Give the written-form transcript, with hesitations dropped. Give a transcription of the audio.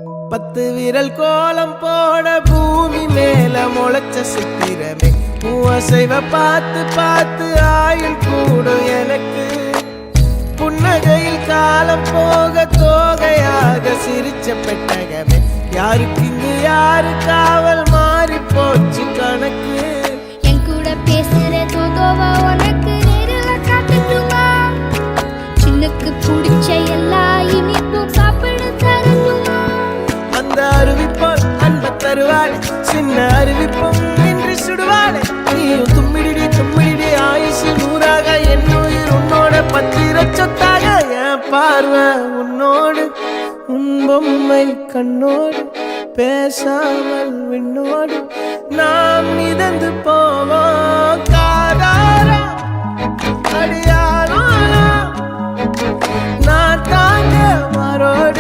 10 விரல் கோலம் போட பூமி மேல முளைச்ச சித்திரமே அசைவ பார்த்து பார்த்து ஆயுள் கூடும் எனக்கு புன்னகையில் காலம் போக தோகையாக சிரிச்ச பெட்டகமே யாருக்கு இங்கு யாரு காவல் மாறி போச்சு கணக்கு என் கூட பேசுற தோதோவா உனக்கு நேரில் காட்டட்டுமா சின்னக்கு பிடிச்ச எல்லா இனிப்பும் சாப்பிட தரட்டுமா அந்த அருவிப்போல் அன்ப தருவாளே சின்ன அருவிப்பும் நின்று சுடுவாளே நீயும் தும்மிடி தும்மிடி ஆயுசு 100ஆக என் உயிர் உன்னோட பத்திர சொத்தாக என் பார்வை உன்னோடு உன் பொம்மை கண்ணோடு பேசாமல் விண்ணோடு நாம் மிதந்து போவோம் காதாரா அடியாளோ நான் தாங்க மாறோடு